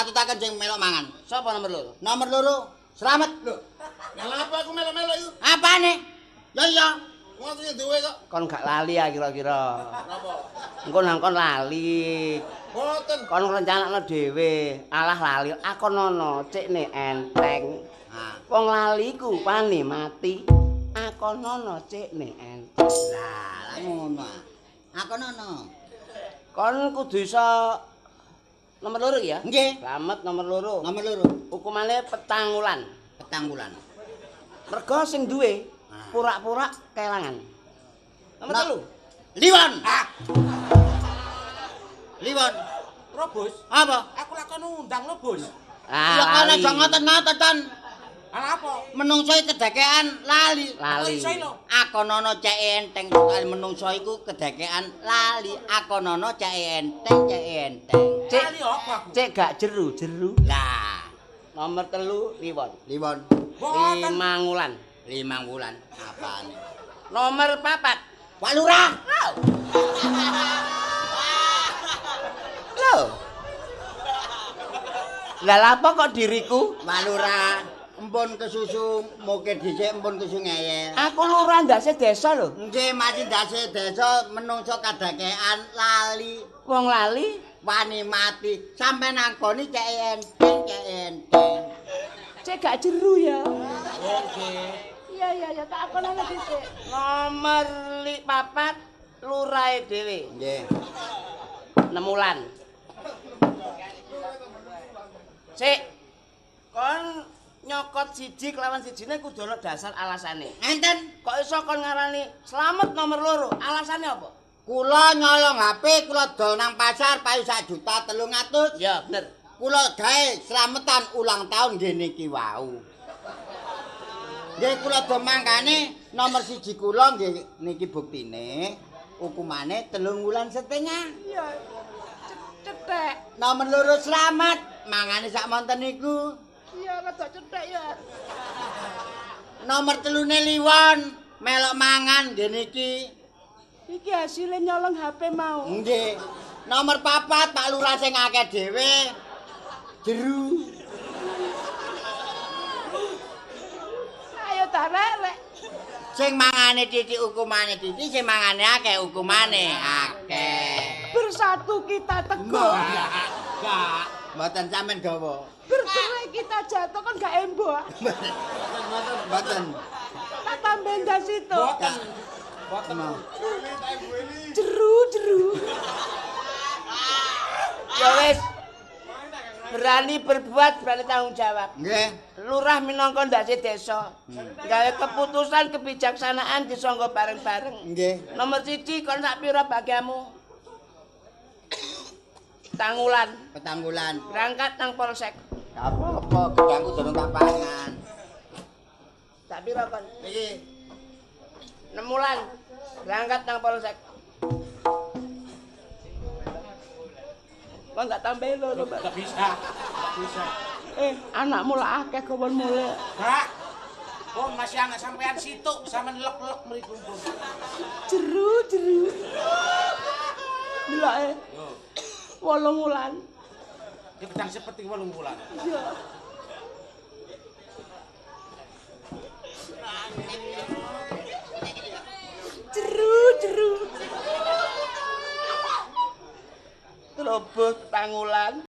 tutaken sing melok mangan. Sapa nomor loro? Nomor loro, Slamet. Lho. Lah apa aku melok-melok iku? Apane? Ya iya. Ngono duwe kok. Kon gak lali ya kira-kira. Napa? Engko nang kon lali. Mboten. Kon rencanakno dhewe. Alah lali akonono cikne enteng. Nah, Wong lali ku wani mati. Akonono cikne enteng. lah ngono. Aku nono. Kon kudu iso nomor loro ya? Nggih. Slamet nomor loro. Nomor loro, Hukumane petang wulan. petang bulan. Mergo sing duwe pura-pura kelangan. Nomor Nah. telu. Liwon. Liwon. Ro, Bos. Apa? Aku lakon undang lo, Bos. Ya kana lali. aja ngoten-ngoten. Ala apa? Menungso kedakean lali. Lali. Iso lho. Akonono cek enteng kali menungso iku kedakean lali. Akonono cek enteng, cek enteng. Cek, Lali apa aku? cek gak jeru. Lah, Nomor telu Liwon. Liwon. Mboten. 5 wulan. 5 bulan. Apaan? Nomor 4. Pak Lurah. Loh. Lah lapo kok diriku? Pak Lurah. Empun kesusu, moke dhisik empun kesusu ngeyel. Aku lurah ndase desa lho. Nggih mati ndase desa menungso kadakean lali. Wong lali Wani mati sampe nangkoni cek enteng, cek enteng. cek gak jeru ya. Nggih. Iya tak akonono dhisik. Nomor 4 lurahe dhewe. Nggih. 6 wulan. Sik. Kon nyokot siji kelawan sijine kudu ana dasar alasane. Enten Kok iso kon ngarani Slamet nomor loro? Alasane apa? kula nyolong HP, kula dol nang pasar payu 1.300.000. Ya, bener. Kula gawe slametan ulang tahun nggih niki wau. Nggih kula do mangkane nomor 1 kula nggih niki buktine. Hukumane 3 wulan setengah. Iya. Cetek. Nomor loro Slamet, mangane sak monten niku. Iya, rada cetek ya. Nomor 3 Liwon, melok mangan nggih niki. Iki hasilnya nyolong HP mau. Nggih. Nomor 4 Pak Lurah sing akeh dhewe. Jeru. Ayo tarek. Sing mangane titik hukumane titik, sing mangane akeh hukumane akeh. Bersatu kita teguh. Enggak. Mboten sampean gawa. Bercerai kita jatuh kan gak embok. Mboten. Tak tambahin das itu. Mboten. Mboten. Jeru. Ya wis. Berani berbuat, berani tanggung jawab. Nggih. Lurah minangka ndase desa. Gawe keputusan kebijaksanaan disangga bareng-bareng. Nggih. Nomor 1 kon sak pira bagiamu? Tangulan. Petanggulan. Berangkat nang polsek. Gak apa-apa, gedangku durung tak pangan. Tak pira kon? Iki 6 wulan. Berangkat nang polsek. Kon tak tambahin lho, Mbak. Gak bisa. Gak bisa. Anakmu lah akeh kebon mulai. Kak. Oh, masih anak sampean situ sama nelok-nelok mriku pun. Jeru. Delok 8 wulan. Di pedang seperti 8 bulan. Iya. Jeru. Terobos tangulan.